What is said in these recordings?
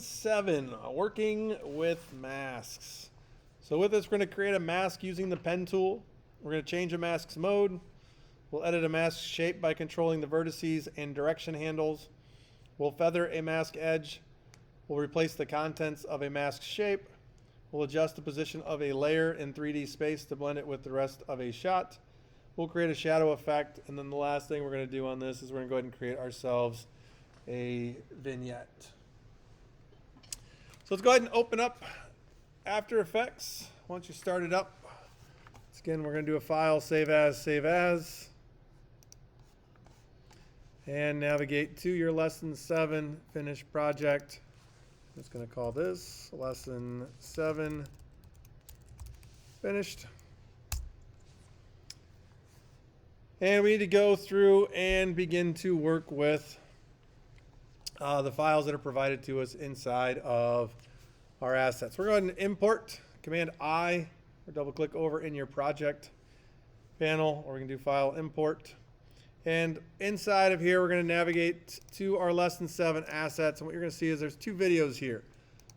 7, working with masks. So with this, we're going to create a mask using the pen tool. We're going to change a mask's mode. We'll edit a mask shape by controlling the vertices and direction handles. We'll feather a mask edge. We'll replace the contents of a mask shape. We'll adjust the position of a layer in 3D space to blend it with the rest of a shot. We'll create a shadow effect, and then the last thing we're going to do on this is we're going to go ahead and create ourselves a vignette. So let's go ahead and open up After Effects. Once you start it up, again, we're going to do a file, save as, and navigate to your Lesson 7 finished project. I'm just going to call this Lesson 7 finished. And we need to go through and begin to work with the files that are provided to us inside of our assets. We're going to import, Command I, or double click over in your project panel, or we can do File Import. And inside of here, we're going to navigate to our Lesson 7 assets. And what you're going to see is there's two videos here.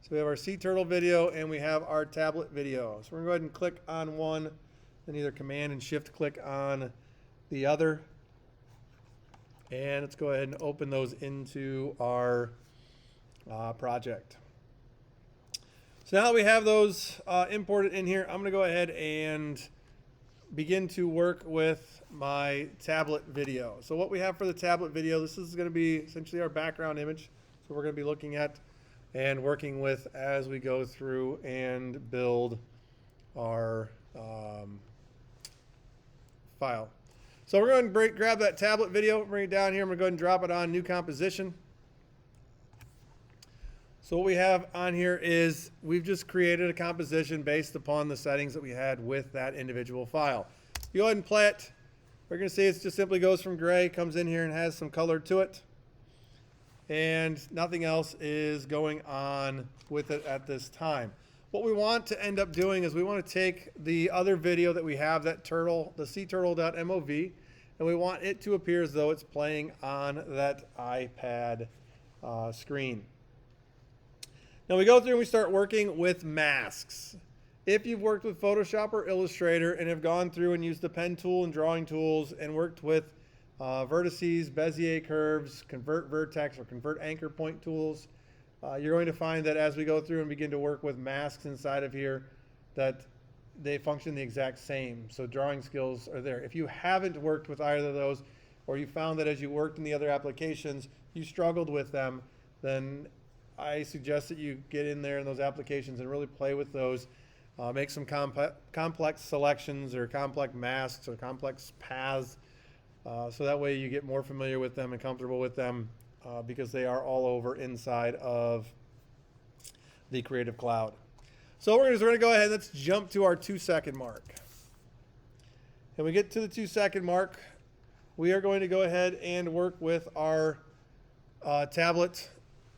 So we have our Sea Turtle video and we have our tablet video. So we're going to go ahead and click on one, then either Command and Shift click on the other. And let's go ahead and open those into our project. So now that we have those imported in here, I'm going to go ahead and begin to work with my tablet video. So what we have for the tablet video, this is going to be essentially our background image. So we're going to be looking at and working with as we go through and build our file. So we're going to grab that tablet video, bring it down here, and we're going to go ahead and drop it on New Composition. So what we have on here is we've just created a composition based upon the settings that we had with that individual file. You go ahead and play it. We're going to see it just simply goes from gray, comes in here and has some color to it. And nothing else is going on with it at this time. What we want to end up doing is we want to take the other video that we have, that turtle, the seaturtle.mov, and we want it to appear as though it's playing on that iPad screen. Now we go through and we start working with masks. If you've worked with Photoshop or Illustrator and have gone through and used the pen tool and drawing tools and worked with vertices, Bezier curves, convert vertex, or convert anchor point tools, you're going to find that as we go through and begin to work with masks inside of here, that they function the exact same. So drawing skills are there. If you haven't worked with either of those, or you found that as you worked in the other applications, you struggled with them, then I suggest that you get in there in those applications and really play with those. Make some complex selections or complex masks or complex paths, so that way you get more familiar with them and comfortable with them, because they are all over inside of the Creative Cloud. So we're going to go ahead and let's jump to our 2-second mark. And we get to the 2-second mark, we are going to go ahead and work with our tablet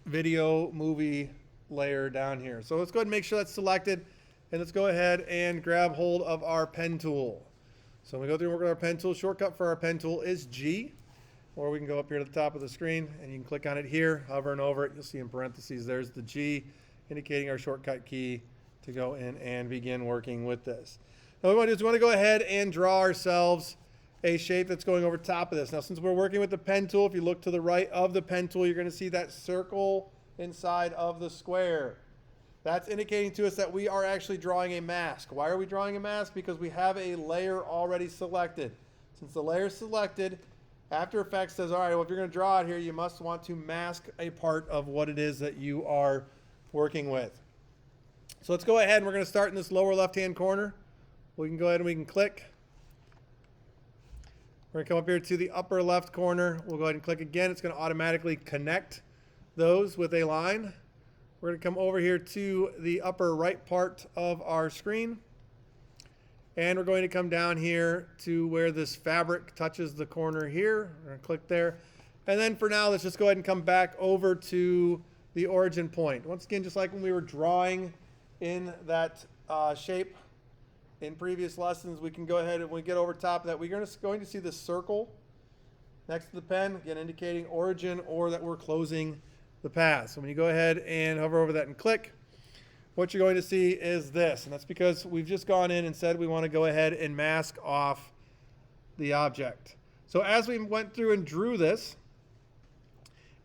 video movie layer down here. So let's go ahead and make sure that's selected, and let's go ahead and grab hold of our pen tool. So when we go through and work with our pen tool, shortcut for our pen tool is G, or we can go up here to the top of the screen and you can click on it here, hover and over it. You'll see in parentheses there's the G, indicating our shortcut key to go in and begin working with this. Now what we want to do is we want to go ahead and draw ourselves a shape that's going over top of this. Now since we're working with the pen tool, if you look to the right of the pen tool, you're going to see that circle inside of the square. That's indicating to us that we are actually drawing a mask. Why are we drawing a mask? Because we have a layer already selected. Since the layer is selected, After Effects says, all right, well, if you're going to draw it here, you must want to mask a part of what it is that you are working with. So let's go ahead and we're going to start in this lower left-hand corner. We can go ahead and we can click. We're going to come up here to the upper left corner. We'll go ahead and click again. It's going to automatically connect those with a line. We're going to come over here to the upper right part of our screen. And we're going to come down here to where this fabric touches the corner here. We're going to click there. And then for now, let's just go ahead and come back over to the origin point. Once again, just like when we were drawing in that shape in previous lessons, we can go ahead and when we get over top of that, we're going to see this circle next to the pen, again indicating origin or that we're closing the path. So when you go ahead and hover over that and click, what you're going to see is this. And that's because we've just gone in and said we want to go ahead and mask off the object. So as we went through and drew this,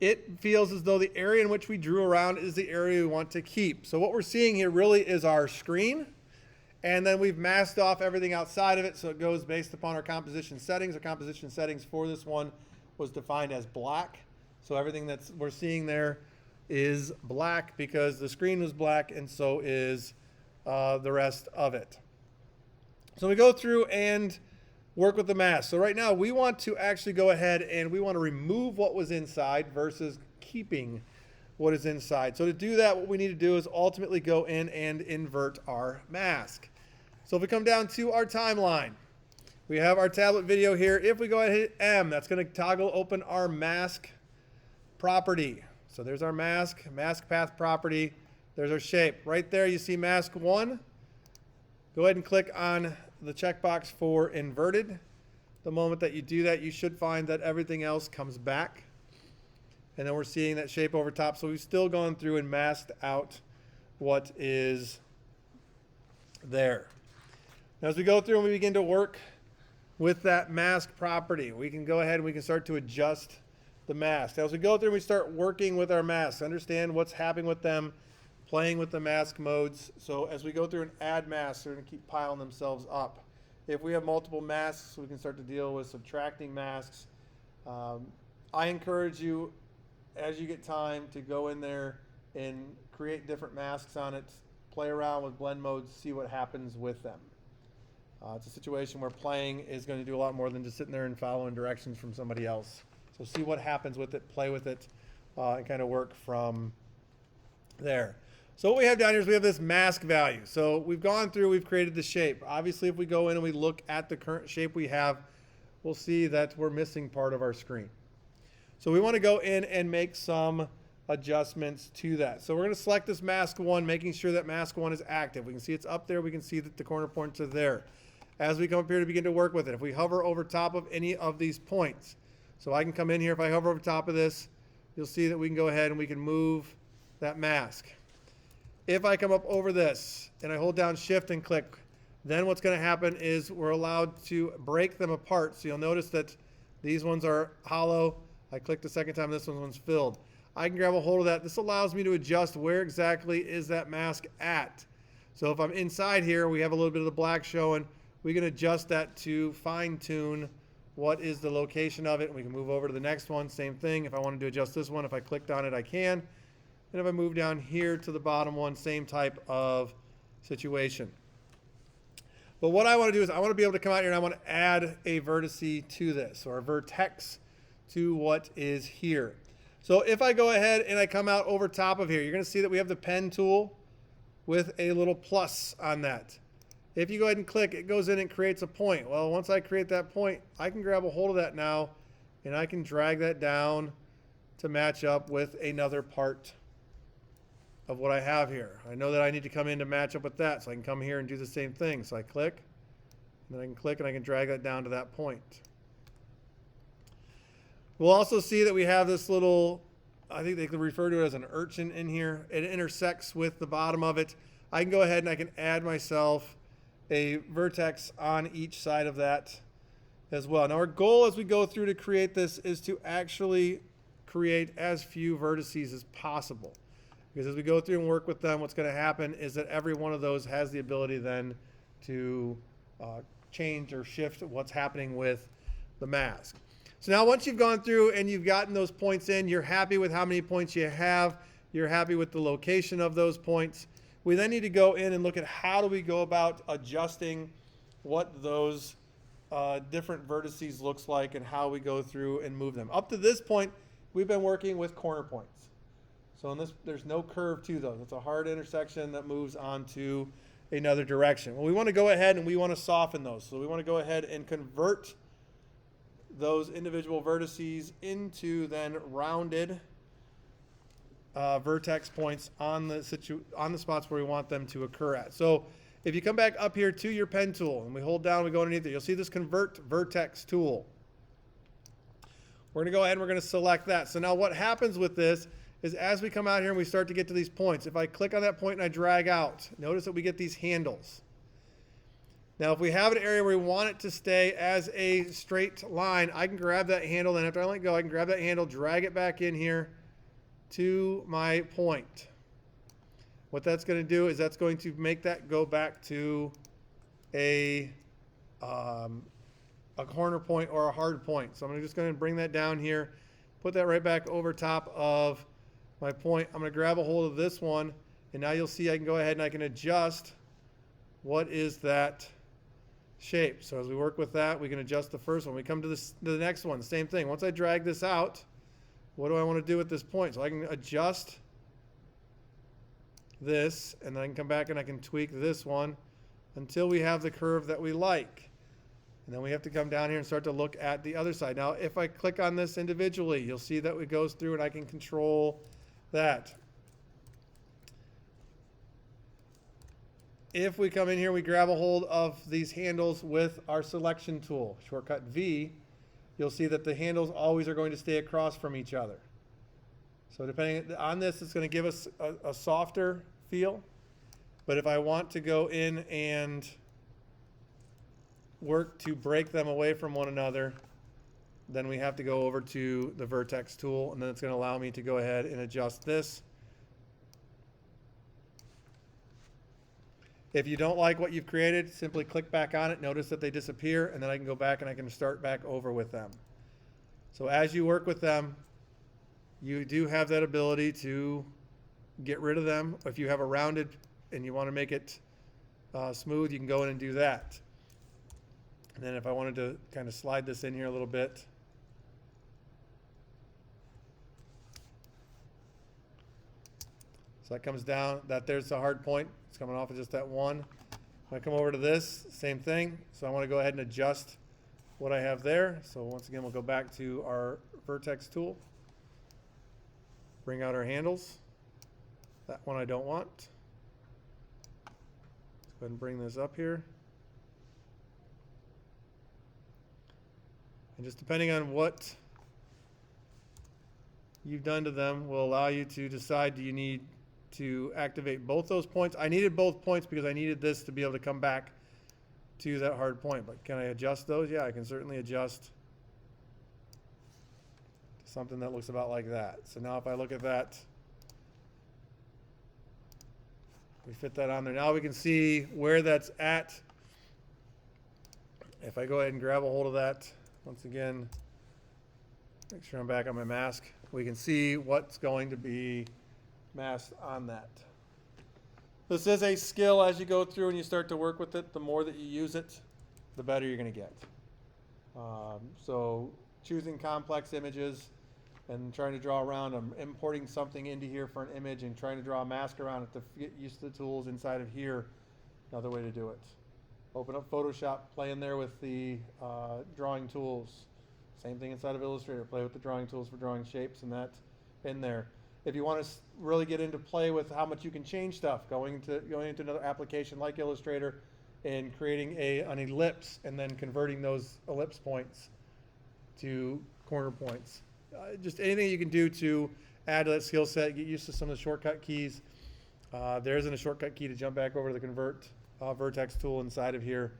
it feels as though the area in which we drew around is the area we want to keep. So what we're seeing here really is our screen, and then we've masked off everything outside of it, so it goes based upon our composition settings. Our composition settings for this one was defined as black. So everything that we're seeing there is black because the screen was black, and so is the rest of it. So we go through and work with the mask. So right now we want to actually go ahead and we want to remove what was inside versus keeping what is inside. So to do that, what we need to do is ultimately go in and invert our mask. So if we come down to our timeline, we have our tablet video here. If we go ahead and hit M, that's going to toggle open our mask property. So there's our mask path property. There's our shape. Right there you see mask 1. Go ahead and click on the checkbox for inverted. The moment that you do that, you should find that everything else comes back. And then we're seeing that shape over top. So we've still gone through and masked out what is there. Now as we go through and we begin to work with that mask property, we can go ahead and we can start to adjust the mask. Now as we go through and we start working with our masks, understand what's happening with them, playing with the mask modes. So as we go through and add masks, they're going to keep piling themselves up. If we have multiple masks, we can start to deal with subtracting masks. I encourage you, as you get time, to go in there and create different masks on it, play around with blend modes, see what happens with them. It's a situation where playing is going to do a lot more than just sitting there and following directions from somebody else. So see what happens with it, play with it, and kind of work from there. So what we have down here is we have this mask value. So we've gone through, we've created the shape. Obviously, if we go in and we look at the current shape we have, we'll see that we're missing part of our screen. So we want to go in and make some adjustments to that. So we're going to select this mask 1, making sure that mask 1 is active. We can see it's up there. We can see that the corner points are there. As we come up here to begin to work with it, if we hover over top of any of these points, so I can come in here, if I hover over top of this, you'll see that we can go ahead and we can move that mask. If I come up over this and I hold down shift and click, then what's going to happen is we're allowed to break them apart. So you'll notice that these ones are hollow. I clicked the second time, this one's filled. I can grab a hold of that. This allows me to adjust where exactly is that mask at. So if I'm inside here, we have a little bit of the black showing. We can adjust that to fine tune what is the location of it. We can move over to the next one, same thing. If I wanted to adjust this one, if I clicked on it, I can. And if I move down here to the bottom one, same type of situation. But what I want to do is I want to be able to come out here and I want to add a vertice to this, or a vertex to what is here. So if I go ahead and I come out over top of here, you're going to see that we have the pen tool with a little plus on that. If you go ahead and click, it goes in and creates a point. Well, once I create that point, I can grab a hold of that now and I can drag that down to match up with another part of what I have here. I know that I need to come in to match up with that, so I can come here and do the same thing. So I click, and then I can click and I can drag that down to that point. We'll also see that we have this little, I think they could refer to it as an urchin in here. It intersects with the bottom of it. I can go ahead and I can add myself a vertex on each side of that as well. Now our goal as we go through to create this is to actually create as few vertices as possible. Because as we go through and work with them, what's going to happen is that every one of those has the ability then to change or shift what's happening with the mask. So now once you've gone through and you've gotten those points in, you're happy with how many points you have, you're happy with the location of those points, we then need to go in and look at how do we go about adjusting what those different vertices looks like and how we go through and move them. Up to this point, we've been working with corner points. So in this, there's no curve to those. It's a hard intersection that moves on to another direction. Well, we want to go ahead and we want to soften those. So we want to go ahead and convert those individual vertices into then rounded vertex points on the spots where we want them to occur at. So if you come back up here to your pen tool and we hold down, we go underneath it, you'll see this convert vertex tool. We're going to go ahead and we're going to select that. So now what happens with this is as we come out here and we start to get to these points, if I click on that point and I drag out, notice that we get these handles. Now, if we have an area where we want it to stay as a straight line, I can grab that handle, and after I let go, I can grab that handle, drag it back in here to my point. What that's going to do is that's going to make that go back to a corner point or a hard point. So I'm just going to bring that down here, put that right back over top of my point. I'm going to grab a hold of this one, and now you'll see I can go ahead and I can adjust what is that shape. So as we work with that, we can adjust the first one. We come to the next one, same thing. Once I drag this out, what do I want to do at this point? So I can adjust this, and then I can come back and I can tweak this one until we have the curve that we like. And then we have to come down here and start to look at the other side. Now, if I click on this individually, you'll see that it goes through and I can control that. If we come in here, we grab a hold of these handles with our selection tool, shortcut V, you'll see that the handles always are going to stay across from each other. So depending on this, it's going to give us a softer feel. But if I want to go in and work to break them away from one another, then we have to go over to the vertex tool, and then it's going to allow me to go ahead and adjust this. If you don't like what you've created, simply click back on it. Notice that they disappear, and then I can go back and I can start back over with them. So as you work with them, you do have that ability to get rid of them. If you have a rounded and you want to make it smooth, you can go in and do that. And then if I wanted to kind of slide this in here a little bit, so that comes down, there's the hard point. It's coming off of just that one. When I come over to this, same thing. So I want to go ahead and adjust what I have there. So once again, we'll go back to our vertex tool. Bring out our handles. That one I don't want. Let's go ahead and bring this up here. And just depending on what you've done to them will allow you to decide, do you need to activate both those points? I needed both points because I needed this to be able to come back to that hard point. But can I adjust those? Yeah, I can certainly adjust to something that looks about like that. So now if I look at that, we fit that on there. Now we can see where that's at. If I go ahead and grab a hold of that, once again, make sure I'm back on my mask, we can see what's going to be masked on that. This is a skill as you go through and you start to work with it. The more that you use it, the better you're going to get. So choosing complex images and trying to draw around them, importing something into here for an image and trying to draw a mask around it to get used to the tools inside of here, another way to do it. Open up Photoshop, play in there with the drawing tools. Same thing inside of Illustrator, play with the drawing tools for drawing shapes and that in there. If you want to really get into play with how much you can change stuff, going into another application like Illustrator and creating an ellipse and then converting those ellipse points to corner points. Just anything you can do to add to that skill set, get used to some of the shortcut keys. There isn't a shortcut key to jump back over to the convert vertex tool inside of here.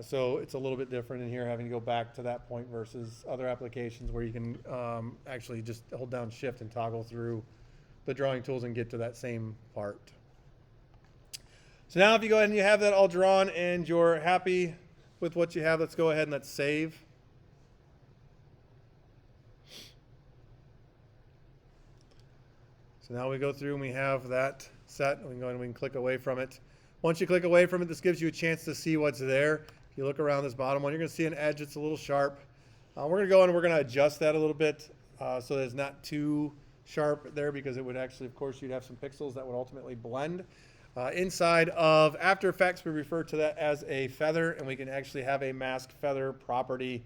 So it's a little bit different in here, having to go back to that point versus other applications where you can actually just hold down shift and toggle through the drawing tools and get to that same part. So now if you go ahead and you have that all drawn and you're happy with what you have, let's go ahead and let's save. So now we go through and we have that set. We can go ahead and we can click away from it. Once you click away from it, this gives you a chance to see what's there. If you look around this bottom one, you're going to see an edge that's a little sharp. We're going to go in and we're going to adjust that a little bit so that it's not too sharp there, because it would actually, of course, you'd have some pixels that would ultimately blend. Inside of After Effects, we refer to that as a feather, and we can actually have a mask feather property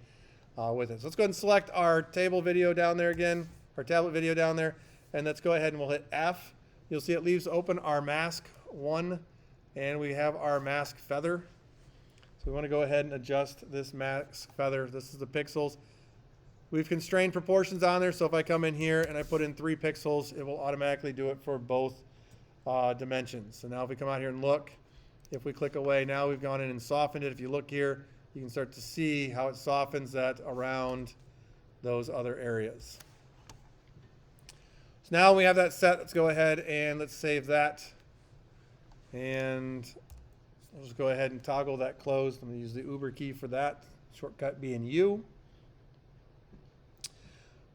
with it. So let's go ahead and select our table video down there again, our tablet video down there, and let's go ahead and we'll hit F. You'll see it leaves open our mask one, and we have our mask feather. So we want to go ahead and adjust this mask feather. This is the pixels. We've constrained proportions on there, so if I come in here and I put in 3 pixels, it will automatically do it for both dimensions. So now if we come out here and look, if we click away, now we've gone in and softened it. If you look here, you can start to see how it softens that around those other areas. So now we have that set. Let's go ahead and let's save that. And I'll just go ahead and toggle that closed. I'm going to use the Uber key for that, shortcut being U.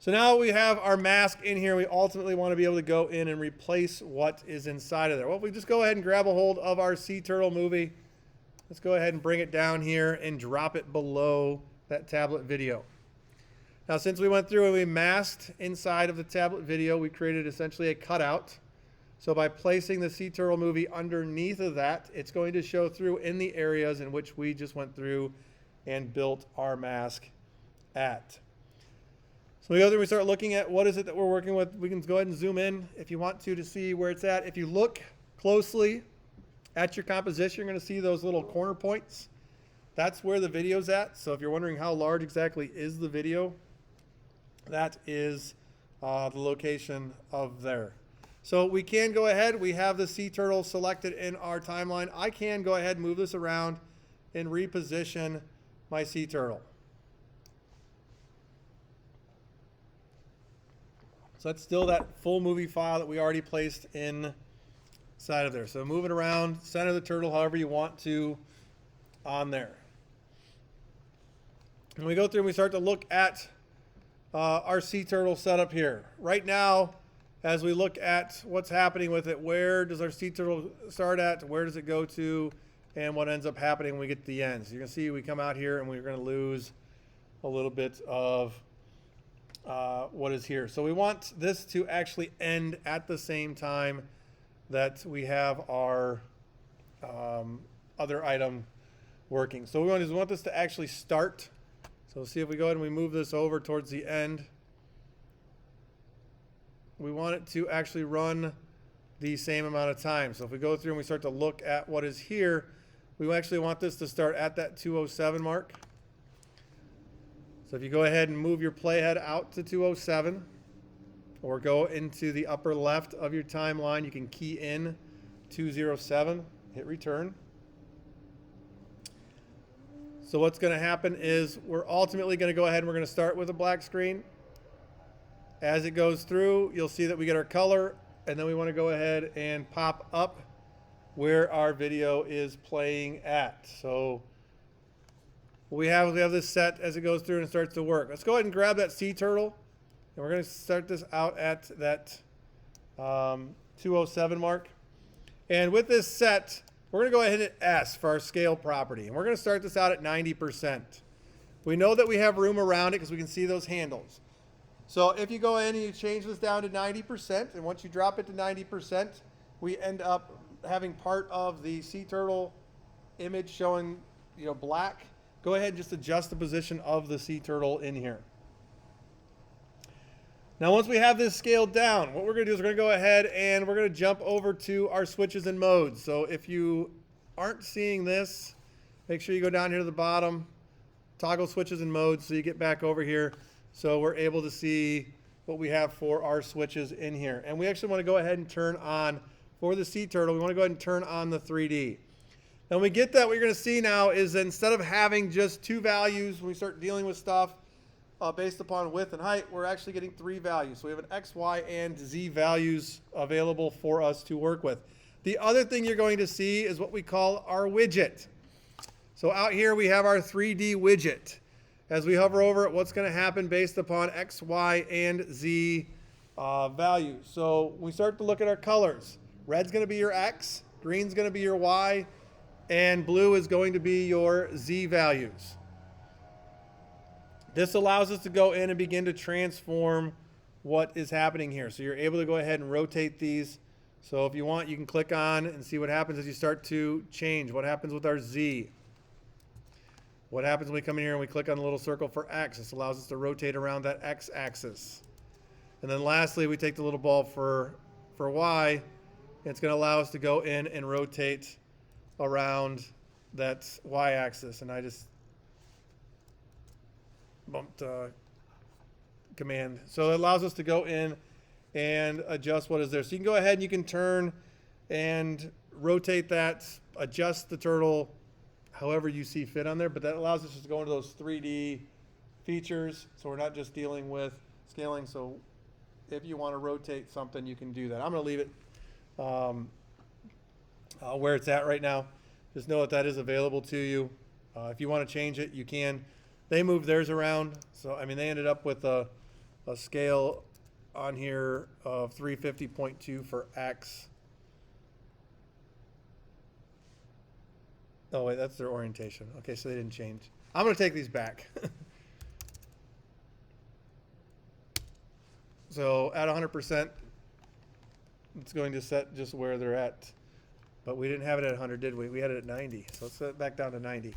So now we have our mask in here. We ultimately want to be able to go in and replace what is inside of there. Well, if we just go ahead and grab a hold of our Sea Turtle movie, let's go ahead and bring it down here and drop it below that tablet video. Now, since we went through and we masked inside of the tablet video, we created essentially a cutout. So by placing the Sea Turtle movie underneath of that, it's going to show through in the areas in which we just went through and built our mask at. So we go through and we start looking at what is it that we're working with. We can go ahead and zoom in if you want to see where it's at. If you look closely at your composition, you're going to see those little corner points. That's where the video's at. So if you're wondering how large exactly is the video, that is the location of there. So we can go ahead. We have the Sea Turtle selected in our timeline. I can go ahead and move this around and reposition my Sea Turtle. So that's still that full movie file that we already placed inside of there. So move it around, center the turtle however you want to on there. And we go through and we start to look at our Sea Turtle setup here. Right now, as we look at what's happening with it, where does our Sea Turtle start at, where does it go to, and what ends up happening when we get to the end. So you can see we come out here and we're going to lose a little bit of what is here. So we want this to actually end at the same time that we have our other item working. So we want this to actually start. So see if we go ahead and we move this over towards the end. We want it to actually run the same amount of time. So if we go through and we start to look at what is here, we actually want this to start at that 207 mark. So if you go ahead and move your playhead out to 207 or go into the upper left of your timeline, you can key in 207, hit return. So what's going to happen is we're ultimately going to go ahead and we're going to start with a black screen. As it goes through, you'll see that we get our color, and then we want to go ahead and pop up where our video is playing at. So we have this set as it goes through and it starts to work. Let's go ahead and grab that Sea Turtle, and we're going to start this out at that 207 mark. And with this set, we're going to go ahead and hit S for our scale property, and we're going to start this out at 90%. We know that we have room around it because we can see those handles. So if you go in and you change this down to 90%, and once you drop it to 90%, we end up having part of the Sea Turtle image showing, black. Go ahead and just adjust the position of the Sea Turtle in here. Now once we have this scaled down, what we're going to do is we're going to go ahead and we're going to jump over to our switches and modes. So if you aren't seeing this, make sure you go down here to the bottom, toggle switches and modes so you get back over here. So we're able to see what we have for our switches in here. And we actually want to go ahead and turn on, for the Sea Turtle, we want to go ahead and turn on the 3D. Now when we get that, what you're going to see now is that instead of having just 2 values, when we start dealing with stuff based upon width and height, we're actually getting 3 values. So we have an X, Y, and Z values available for us to work with. The other thing you're going to see is what we call our widget. So out here we have our 3D widget. As we hover over it, what's going to happen based upon X, Y, and Z values. So we start to look at our colors. Red's going to be your X, green's going to be your Y, and blue is going to be your Z values. This allows us to go in and begin to transform what is happening here. So you're able to go ahead and rotate these. So if you want, you can click on and see what happens as you start to change. What happens with our Z? What happens when we come in here and we click on the little circle for X? This allows us to rotate around that X axis. And then lastly, we take the little ball for Y. It's going to allow us to go in and rotate around that Y axis. And I just bumped command. So it allows us to go in and adjust what is there. So you can go ahead and you can turn and rotate that, adjust the turtle however you see fit on there, but that allows us to go into those 3D features, so we're not just dealing with scaling. So if you want to rotate something, you can do that. I'm going to leave it where it's at right now. Just know that is available to you. If you want to change it, you can. They moved theirs around, so I mean they ended up with a scale on here of 350.2 for X. Oh wait, that's their orientation. Okay, so they didn't change. I'm going to take these back. So at 100%, it's going to set just where they're at. But we didn't have it at 100, did we? We had it at 90. So let's set it back down to 90.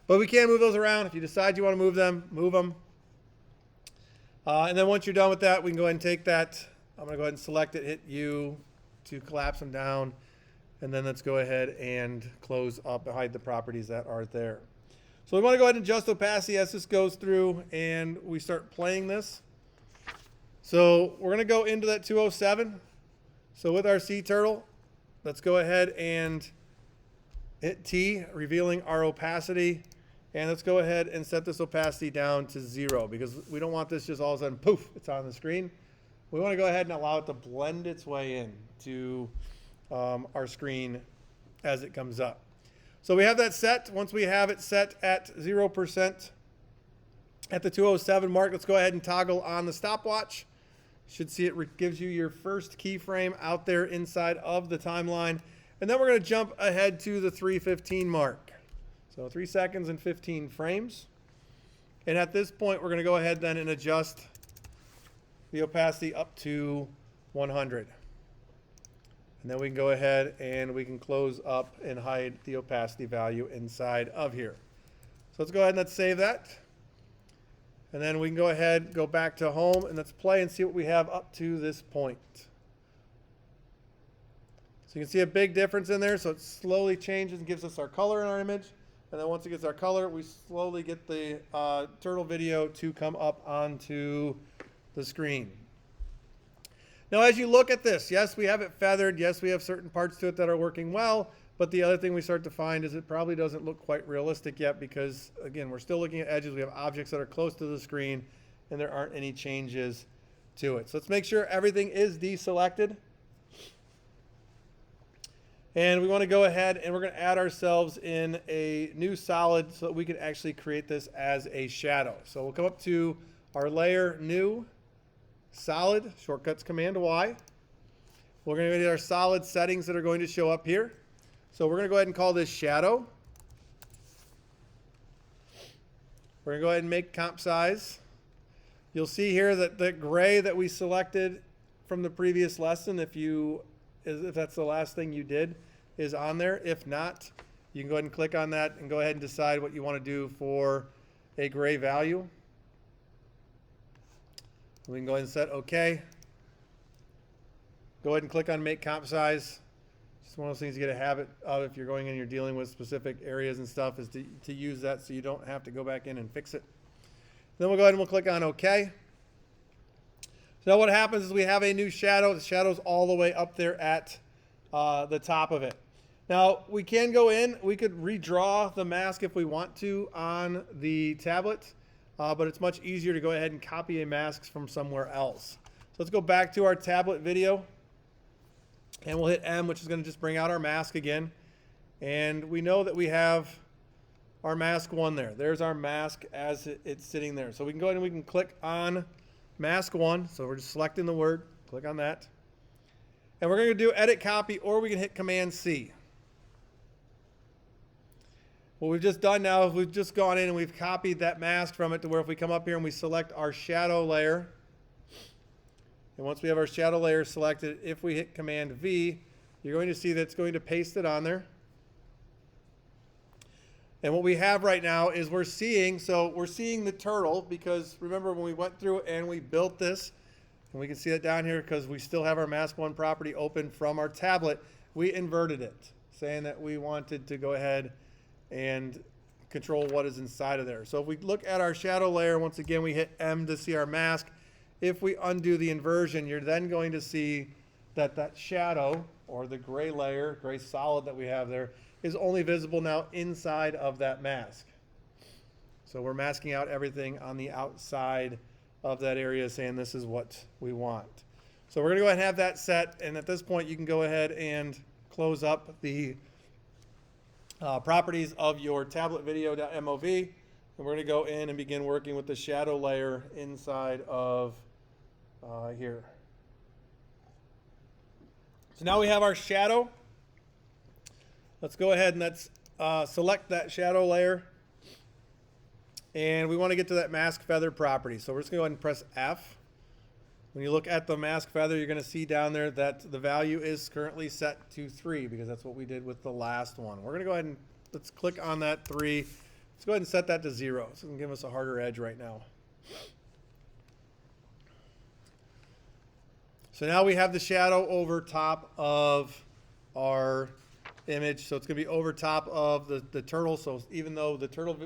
But we can move those around. If you decide you want to move them, move them. And then once you're done with that, we can go ahead and take that. I'm going to go ahead and select it, hit U to collapse them down. And then let's go ahead and close up and hide the properties that are there. So we want to go ahead and adjust opacity as this goes through and we start playing this. So we're going to go into that 207. So with our sea turtle, let's go ahead and hit T, revealing our opacity. And let's go ahead and set this opacity down to 0 because we don't want this just all of a sudden, poof, it's on the screen. We want to go ahead and allow it to blend its way in to our screen as it comes up. So we have that set. Once we have it set at 0% at the 207 mark, let's go ahead and toggle on the stopwatch. Should see it gives you your first keyframe out there inside of the timeline. And then we're going to jump ahead to the 3:15 mark. So 3 seconds and 15 frames. And at this point, we're going to go ahead then and adjust the opacity up to 100. And then we can go ahead and we can close up and hide the opacity value inside of here. So let's go ahead and let's save that. And then we can go ahead, go back to home, and let's play and see what we have up to this point. So you can see a big difference in there. So it slowly changes and gives us our color in our image. And then once it gets our color, we slowly get the turtle video to come up onto the screen. Now, as you look at this, yes, we have it feathered. Yes, we have certain parts to it that are working well. But the other thing we start to find is it probably doesn't look quite realistic yet because, again, we're still looking at edges. We have objects that are close to the screen, and there aren't any changes to it. So let's make sure everything is deselected. And we want to go ahead and we're going to add ourselves in a new solid so that we can actually create this as a shadow. So we'll come up to our layer, new, solid, shortcuts Command Y. We're going to get our solid settings that are going to show up here. So we're going to go ahead and call this shadow. We're going to go ahead and make comp size. You'll see here that the gray that we selected from the previous lesson, if that's the last thing you did, is on there. If not, you can go ahead and click on that and go ahead and decide what you want to do for a gray value. We can go ahead and set OK. Go ahead and click on make comp size. It's one of those things you get a habit of if you're going in and you're dealing with specific areas and stuff is to use that so you don't have to go back in and fix it. Then we'll go ahead and we'll click on OK. So now what happens is we have a new shadow. The shadow's all the way up there at the top of it. Now we can go in. We could redraw the mask if we want to on the tablet, but it's much easier to go ahead and copy a mask from somewhere else. So let's go back to our tablet video. And we'll hit M, which is going to just bring out our mask again. And we know that we have our mask 1 there. There's our mask as it's sitting there. So we can go ahead and we can click on mask 1. So we're just selecting the word. Click on that. And we're going to do edit copy, or we can hit Command C. What we've just done now is we've just gone in and we've copied that mask from it to where if we come up here and we select our shadow layer, and once we have our shadow layer selected, if we hit Command V, you're going to see that it's going to paste it on there. And what we have right now is we're seeing the turtle because remember when we went through and we built this, and we can see it down here because we still have our mask 1 property open from our tablet, we inverted it, saying that we wanted to go ahead and control what is inside of there. So if we look at our shadow layer, once again we hit M to see our mask. if we undo the inversion, you're then going to see that that shadow, or the gray layer, gray solid that we have there, is only visible now inside of that mask. So we're masking out everything on the outside of that area, saying this is what we want. So we're going to go ahead and have that set, and at this point you can go ahead and close up the properties of your tablet video.mov, and we're going to go in and begin working with the shadow layer inside of here. So now we have our shadow. Let's go ahead and let's select that shadow layer. And we want to get to that mask feather property. So we're just going to go ahead and press F. When you look at the mask feather, you're going to see down there that the value is currently set to 3 because that's what we did with the last one. We're going to go ahead and let's click on that 3. Let's go ahead and set that to 0. So it can give us a harder edge right now. So now we have the shadow over top of our image. So it's going to be over top of the turtle. So even though the turtle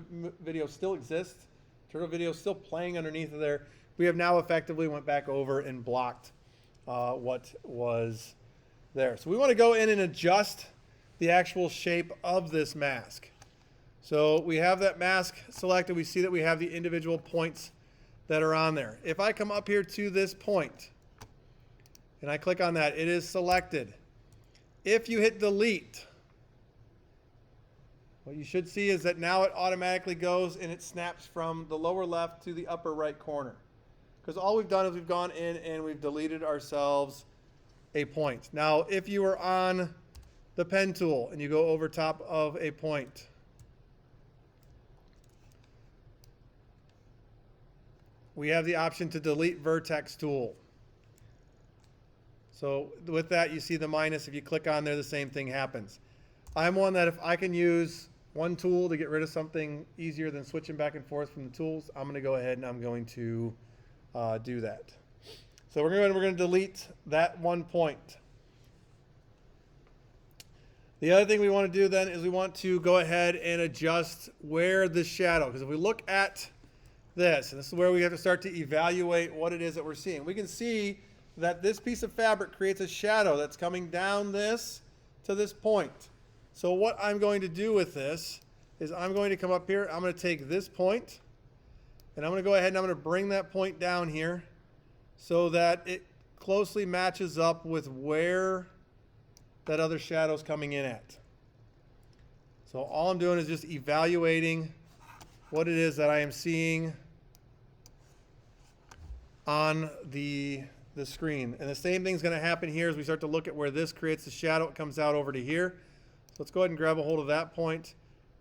video still exists, turtle video is still playing underneath of there, we have now effectively went back over and blocked what was there. So we want to go in and adjust the actual shape of this mask. So we have that mask selected. We see that we have the individual points that are on there. If I come up here to this point and I click on that, it is selected. If you hit delete, what you should see is that now it automatically goes and it snaps from the lower left to the upper right corner. Because all we've done is we've gone in and we've deleted ourselves a point. Now, if you are on the pen tool and you go over top of a point, we have the option to delete vertex tool. So with that, you see the minus. If you click on there, the same thing happens. I'm one that if I can use one tool to get rid of something easier than switching back and forth from the tools, I'm going to go ahead and I'm going to do that. So we're going to delete that one point. The other thing we want to do then is we want to go ahead and adjust where the shadow, because if we look at this, and this is where we have to start to evaluate what it is that we're seeing. We can see that this piece of fabric creates a shadow that's coming down this to this point. So what I'm going to do with this is I'm going to come up here, I'm going to take this point, and I'm going to go ahead and I'm going to bring that point down here so that it closely matches up with where that other shadow is coming in at. So all I'm doing is just evaluating what it is that I am seeing on the screen. And the same thing's going to happen here as we start to look at where this creates the shadow. It comes out over to here. So let's go ahead and grab a hold of that point.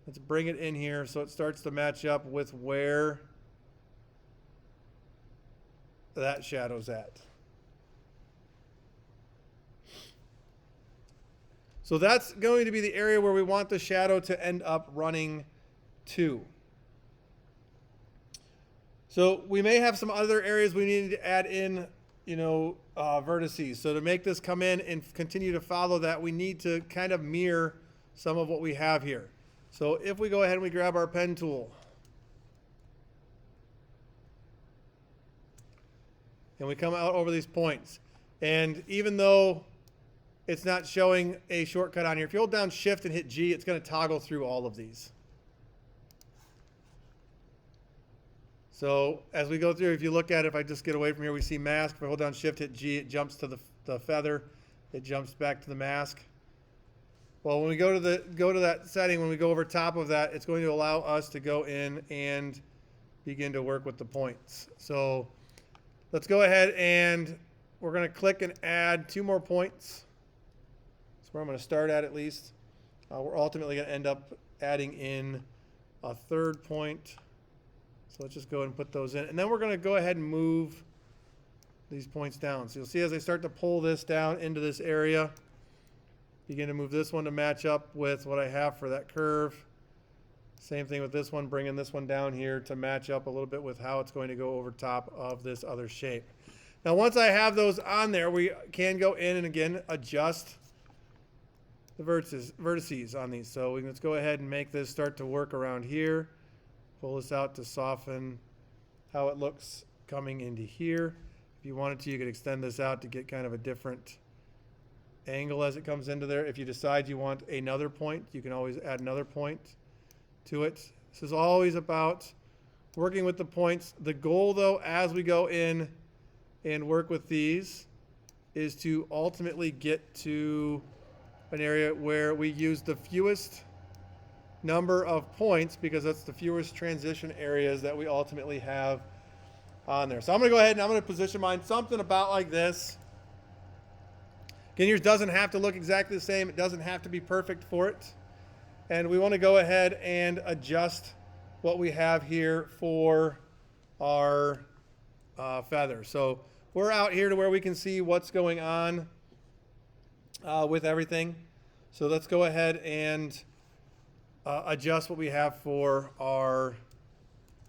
Let's bring it in here so it starts to match up with where that shadow's at. So that's going to be the area where we want the shadow to end up running to. So we may have some other areas we need to add in, vertices. So to make this come in and continue to follow that, we need to kind of mirror some of what we have here. So if we go ahead and we grab our pen tool, and we come out over these points, and even though it's not showing a shortcut on here, if you hold down Shift and hit G, it's going to toggle through all of these. So as we go through, if you look at it, if I just get away from here, we see mask. If I hold down Shift, hit G, it jumps to the feather. It jumps back to the mask. Well, when we go to that setting, when we go over top of that, it's going to allow us to go in and begin to work with the points. So let's go ahead and we're going to click and add 2 more points. That's where I'm going to start at least. We're ultimately going to end up adding in a 3rd point. So let's just go ahead and put those in. And then we're going to go ahead and move these points down. So you'll see as I start to pull this down into this area, begin to move this one to match up with what I have for that curve. Same thing with this one, bringing this one down here to match up a little bit with how it's going to go over top of this other shape. Now once I have those on there, we can go in and again adjust the vertices on these. So let's go ahead and make this start to work around here. Pull this out to soften how it looks coming into here. you wanted to, you could extend this out to get kind of a different angle as it comes into there. If you decide you want another point, you can always add another point to it. This is always about working with the points. The goal, though, as we go in and work with these, is to ultimately get to an area where we use the fewest number of points, because that's the fewest transition areas that we ultimately have on there. So I'm going to go ahead and I'm going to position mine something about like this. Again, yours doesn't have to look exactly the same. It doesn't have to be perfect for it. And we want to go ahead and adjust what we have here for our feather. So we're out here to where we can see what's going on with everything. So let's go ahead and adjust what we have for our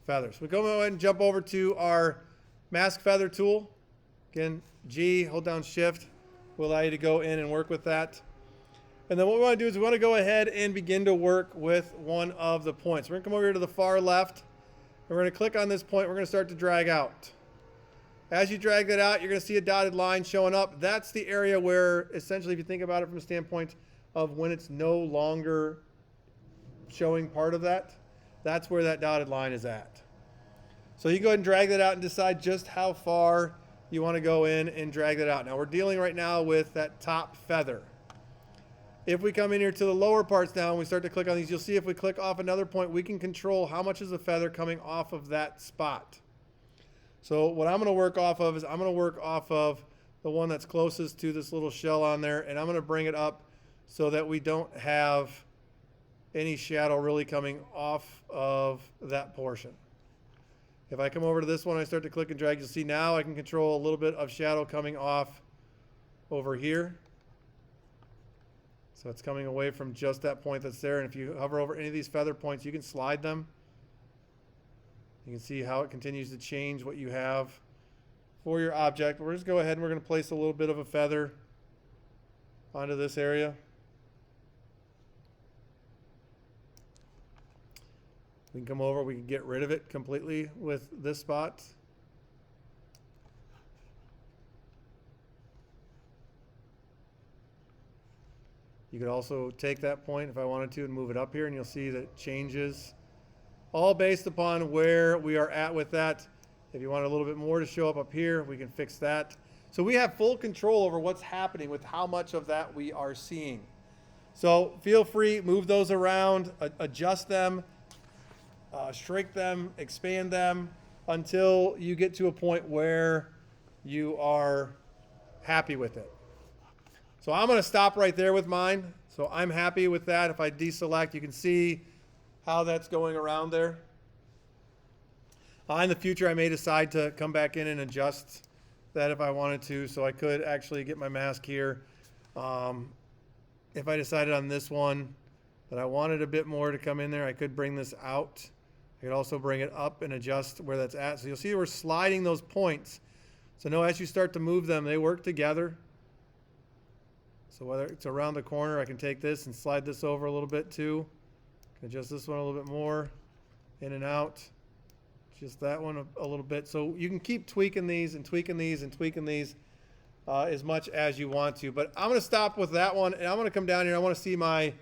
feathers. We go ahead and jump over to our mask feather tool. Again, G, hold down Shift, will allow you to go in and work with that. And then what we want to do is we want to go ahead and begin to work with one of the points. We're going to come over here to the far left, and we're going to click on this point. We're going to start to drag out. As you drag that out, you're going to see a dotted line showing up. That's the area where, essentially, if you think about it from a standpoint of when it's no longer showing part of that, that's where that dotted line is at. So you go ahead and drag that out and decide just how far you want to go in and drag that out. Now we're dealing right now with that top feather. If we come in here to the lower parts now and we start to click on these, you'll see if we click off another point, we can control how much is the feather coming off of that spot. So what I'm going to work off of is I'm going to work off of the one that's closest to this little shell on there, and I'm going to bring it up so that we don't have any shadow really coming off of that portion. If I come over to this one, I start to click and drag, you'll see now I can control a little bit of shadow coming off over here. So it's coming away from just that point that's there. And if you hover over any of these feather points, you can slide them. You can see how it continues to change what you have for your object. We're just go ahead and we're going to place a little bit of a feather onto this area. We can come over, we can get rid of it completely with this spot. You could also take that point if I wanted to and move it up here, and you'll see that it changes, all based upon where we are at with that. If you want a little bit more to show up here, we can fix that. So we have full control over what's happening with how much of that we are seeing. So feel free, move those around, adjust them, shrink them, expand them until you get to a point where you are happy with it. So I'm going to stop right there with mine. So I'm happy with that. If I deselect, you can see how that's going around there. In the future, I may decide to come back in and adjust that if I wanted to. So I could actually get my mask here. If I decided on this one that I wanted a bit more to come in there, I could bring this out. I could also bring it up and adjust where that's at. So you'll see we're sliding those points. So now as you start to move them, they work together. So whether it's around the corner, I can take this and slide this over a little bit too. Adjust this one a little bit more, in and out. Just that one a little bit. So you can keep tweaking these and tweaking these and tweaking these as much as you want to. But I'm going to stop with that one, and I'm going to come down here. I want to see my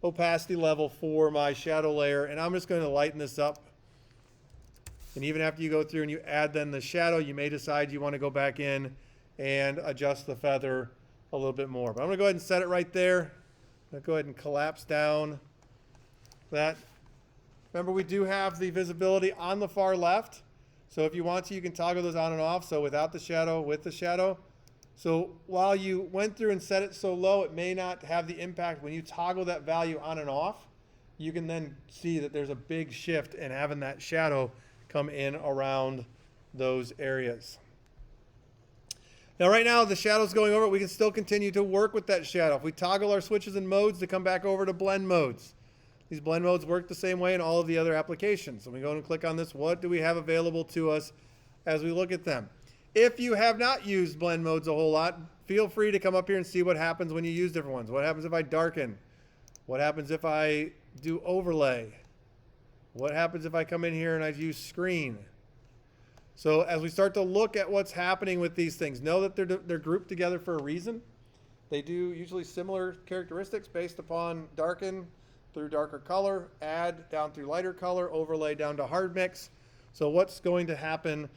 opacity level for my shadow layer, and I'm just going to lighten this up. And even after you go through and you add then the shadow, you may decide you want to go back in and adjust the feather a little bit more. But I'm going to go ahead and set it right there. I'm going to go ahead and collapse down that. Remember, we do have the visibility on the far left. So if you want to, you can toggle those on and off. So without the shadow, with the shadow. So while you went through and set it so low, it may not have the impact. When you toggle that value on and off, you can then see that there's a big shift in having that shadow come in around those areas. Now right now the shadow's going over, we can still continue to work with that shadow. If we toggle our switches and modes to come back over to blend modes. These blend modes work the same way in all of the other applications. So we go and click on this, what do we have available to us as we look at them? If you have not used blend modes a whole lot, feel free to come up here and see what happens when you use different ones. What happens if I darken? What happens if I do overlay? What happens if I come in here and I use screen? So as we start to look at what's happening with these things, know that they're grouped together for a reason. They do usually similar characteristics based upon darken through darker color, add down through lighter color, overlay down to hard mix. So what's going to happen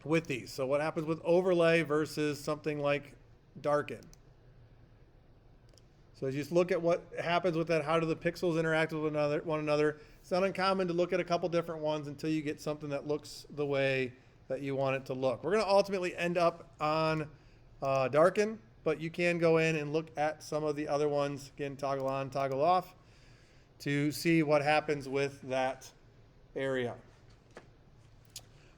with these? So what happens with overlay versus something like darken? So as you just look at what happens with that, how do the pixels interact with one another? It's not uncommon to look at a couple different ones until you get something that looks the way that you want it to look. We're going to ultimately end up on darken, but you can go in and look at some of the other ones. Again, toggle on, toggle off to see what happens with that area.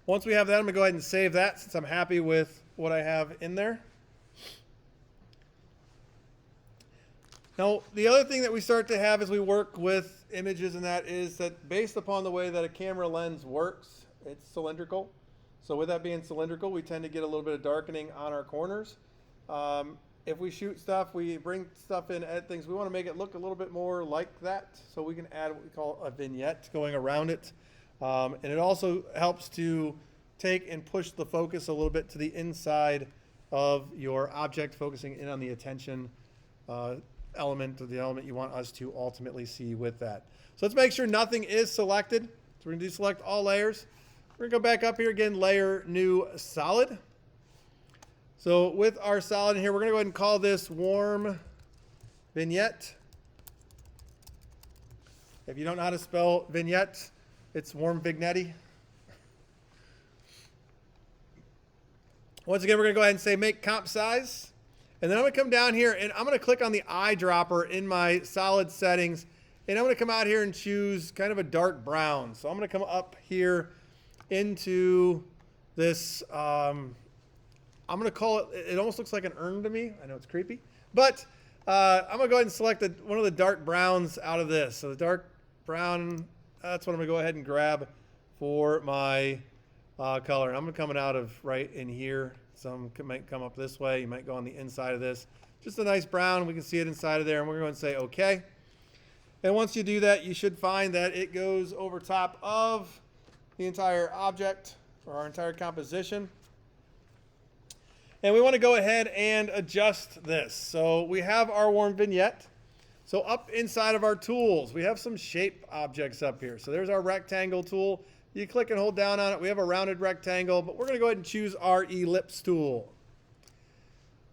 Once we have that, I'm going to go ahead and save that since I'm happy with what I have in there. Now, the other thing that we start to have as we work with images and that is that based upon the way that a camera lens works, it's cylindrical. So with that being cylindrical, we tend to get a little bit of darkening on our corners. If we shoot stuff, we bring stuff in, edit things, we want to make it look a little bit more like that. So we can add what we call a vignette going around it. And it also helps to take and push the focus a little bit to the inside of your object, focusing in on the attention element, or the element you want us to ultimately see with that. So let's make sure nothing is selected. So we're going to deselect all layers. We're going to go back up here again, layer, new, solid. So with our solid in here, we're going to go ahead and call this warm vignette. If you don't know how to spell vignette, it's warm vignette. Once again, we're going to go ahead and say make comp size. And then I'm going to come down here and I'm going to click on the eyedropper in my solid settings. And I'm going to come out here and choose kind of a dark brown. So I'm going to come up here into this, I'm going to call it, it almost looks like an urn to me. I know it's creepy. But I'm going to go ahead and select one of the dark browns out of this. So the dark brown, that's what I'm going to go ahead and grab for my color. And I'm coming out of right in here. Some might come up this way. You might go on the inside of this. Just a nice brown. We can see it inside of there. And we're going to say OK. And once you do that, you should find that it goes over top of the entire object or our entire composition. And we want to go ahead and adjust this. So we have our warm vignette. So up inside of our tools, we have some shape objects up here. So there's our rectangle tool. You click and hold down on it. We have a rounded rectangle, but we're going to go ahead and choose our ellipse tool.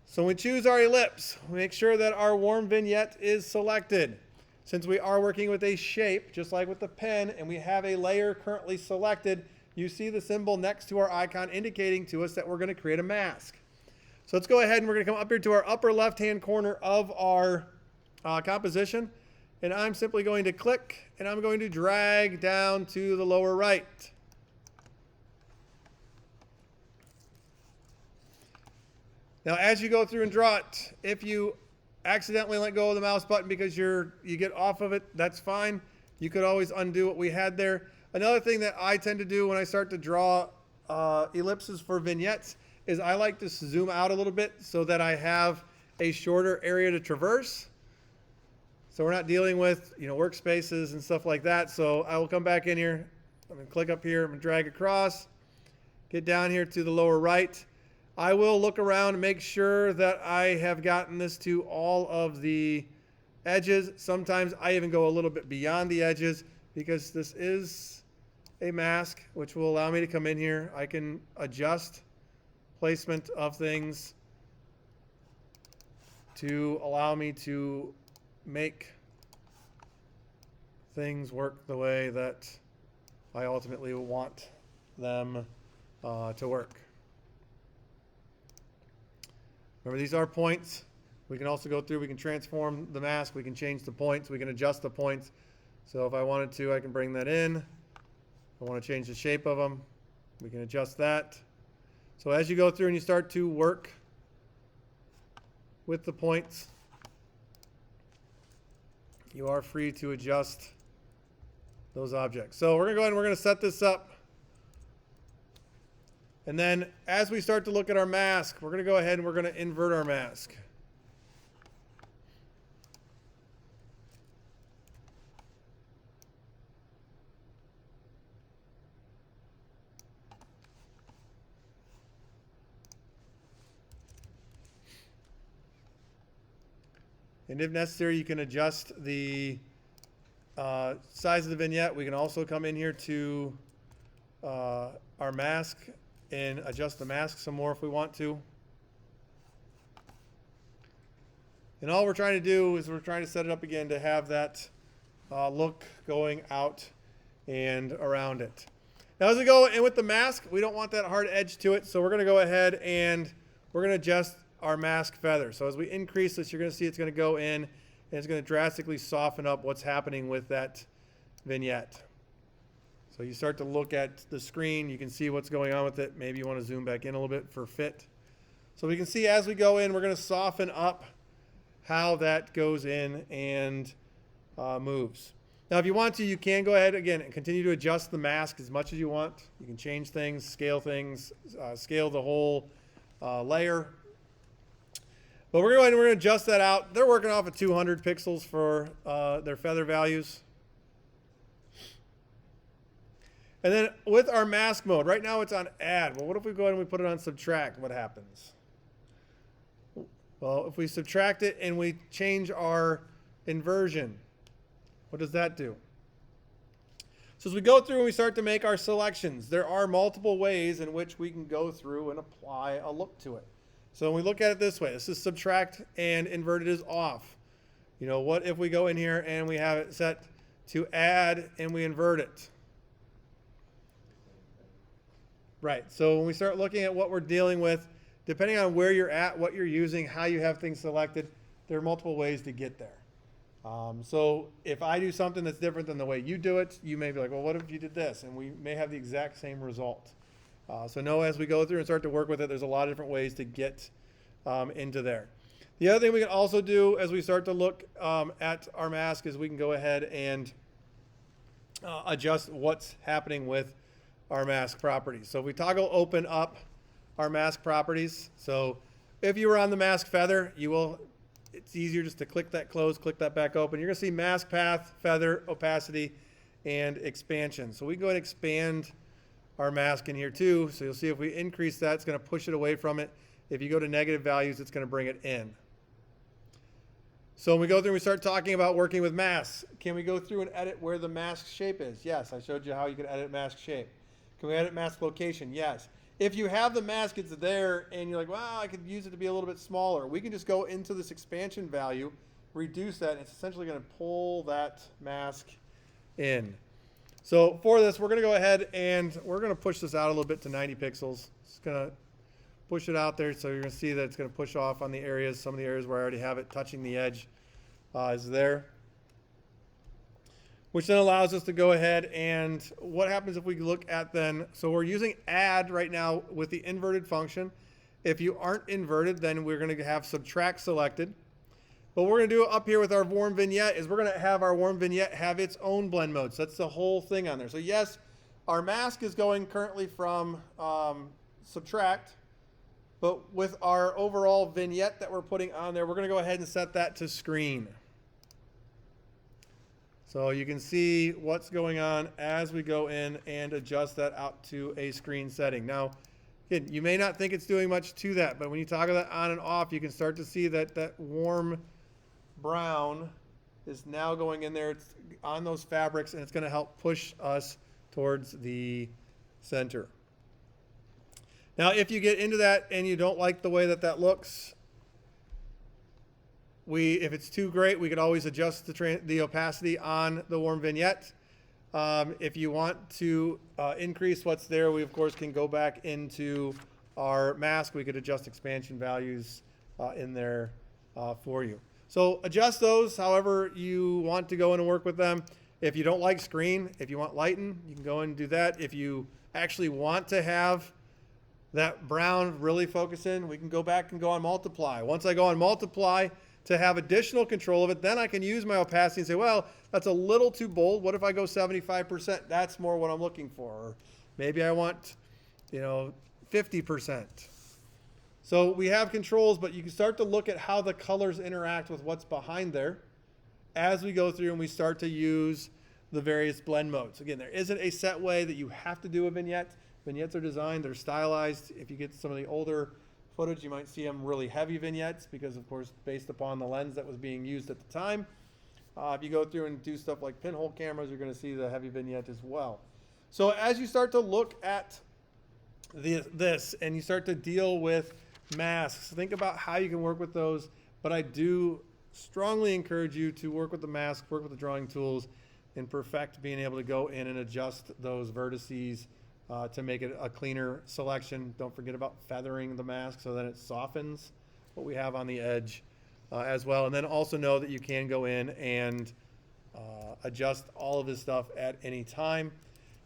So when we choose our ellipse, we make sure that our warm vignette is selected. Since we are working with a shape, just like with the pen, and we have a layer currently selected, you see the symbol next to our icon indicating to us that we're going to create a mask. So let's go ahead and we're going to come up here to our upper left-hand corner of our composition. And I'm simply going to click and I'm going to drag down to the lower right. Now, as you go through and draw it, if you accidentally let go of the mouse button because you get off of it, that's fine. You could always undo what we had there. Another thing that I tend to do when I start to draw ellipses for vignettes is I like to zoom out a little bit so that I have a shorter area to traverse. So we're not dealing with, workspaces and stuff like that. So I will come back in here. I'm going to click up here. I'm going to drag across. Get down here to the lower right. I will look around and make sure that I have gotten this to all of the edges. Sometimes I even go a little bit beyond the edges because this is a mask, which will allow me to come in here. I can adjust placement of things to allow me to make things work the way that I ultimately want them to work. Remember, these are points. We can also go through, we can transform the mask, we can change the points, we can adjust the points. So if I wanted to, I can bring that in. If I want to change the shape of them, we can adjust that. So as you go through and you start to work with the points, you are free to adjust those objects. So we're going to go ahead and we're going to set this up. And then as we start to look at our mask, we're going to go ahead and we're going to invert our mask. And if necessary, you can adjust the size of the vignette. We can also come in here to our mask and adjust the mask some more if we want to. And all we're trying to do is we're trying to set it up again to have that look going out and around it. Now as we go in with the mask, we don't want that hard edge to it, so we're going to go ahead and we're going to adjust our mask feather. So as we increase this, you're going to see it's going to go in and it's going to drastically soften up what's happening with that vignette. So you start to look at the screen, you can see what's going on with it. Maybe you want to zoom back in a little bit for fit. So we can see as we go in, we're going to soften up how that goes in and moves. Now if you want to, you can go ahead again and continue to adjust the mask as much as you want. You can change things, scale the whole layer. But we're going to adjust that out. They're working off of 200 pixels for their feather values. And then with our mask mode, right now it's on add. Well, what if we go ahead and we put it on subtract? What happens? Well, if we subtract it and we change our inversion, what does that do? So as we go through and we start to make our selections, there are multiple ways in which we can go through and apply a look to it. So when we look at it this way, this is subtract and inverted is off. You know, what if we go in here and we have it set to add and we invert it? Right, so when we start looking at what we're dealing with, depending on where you're at, what you're using, how you have things selected, there are multiple ways to get there. So if I do something that's different than the way you do it, you may be like, well, what if you did this? And we may have the exact same result. So know as we go through and start to work with it, there's a lot of different ways to get into there. The other thing we can also do as we start to look at our mask is we can go ahead and adjust what's happening with our mask properties. So if we toggle open up our mask properties, so if you were on the mask feather, it's easier just to click that close, click that back open. You're going to see mask path, feather, opacity, and expansion. So we can go ahead and expand our mask in here too. So you'll see if we increase that, it's going to push it away from it. If you go to negative values, it's going to bring it in. So when we go through and we start talking about working with masks, can we go through and edit where the mask shape is? Yes, I showed you how you can edit mask shape. Can we edit mask location? Yes. If you have the mask, it's there, and you're like, well, I could use it to be a little bit smaller. We can just go into this expansion value, reduce that, and it's essentially going to pull that mask in. So for this, we're going to go ahead and we're going to push this out a little bit to 90 pixels. It's going to push it out there, so you're going to see that it's going to push off on the areas. Some of the areas where I already have it touching the edge is there, which then allows us to go ahead and what happens if we look at then, so we're using add right now with the inverted function. If you aren't inverted, then we're going to have subtract selected. But what we're going to do up here with our warm vignette is we're going to have our warm vignette have its own blend mode. So that's the whole thing on there. So yes, our mask is going currently from subtract, but with our overall vignette that we're putting on there, we're going to go ahead and set that to screen. So you can see what's going on as we go in and adjust that out to a screen setting. Now, again, you may not think it's doing much to that, but when you toggle that on and off, you can start to see that that warm brown is now going in there. It's on those fabrics, and it's going to help push us towards the center. Now, if you get into that and you don't like the way that that looks, if it's too great, we could always adjust the opacity on the warm vignette. If you want to increase what's there, we of course can go back into our mask. We could adjust expansion values in there for you. So adjust those however you want to go in and work with them. If you don't like screen, if you want lighten, you can go in and do that. If you actually want to have that brown really focus in, we can go back and go on multiply. Once I go on multiply, to have additional control of it, then I can use my opacity and say, well, that's a little too bold. What if I go 75%? That's more what I'm looking for. Or maybe I want, 50%. So we have controls, but you can start to look at how the colors interact with what's behind there as we go through and we start to use the various blend modes. Again, there isn't a set way that you have to do a vignette. Vignettes are designed, they're stylized. If you get some of the older footage, you might see them really heavy vignettes because, of course, based upon the lens that was being used at the time. If you go through and do stuff like pinhole cameras, you're going to see the heavy vignette as well. So as you start to look at this and you start to deal with masks, think about how you can work with those. But I do strongly encourage you to work with the mask, work with the drawing tools, and perfect being able to go in and adjust those vertices to make it a cleaner selection. Don't forget about feathering the mask so that it softens what we have on the edge as well. And then also know that you can go in and adjust all of this stuff at any time.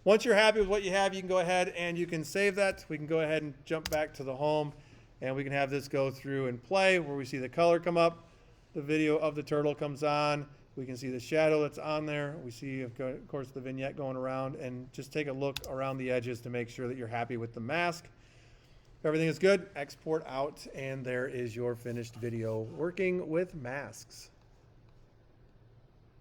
Once you're happy with what you have, you can go ahead and you can save that. We can go ahead and jump back to the home, and we can have this go through and play where we see the color come up. The video of the turtle comes on. We can see the shadow that's on there. We see, of course, the vignette going around, and just take a look around the edges to make sure that you're happy with the mask. If everything is good, export out, and there is your finished video working with masks.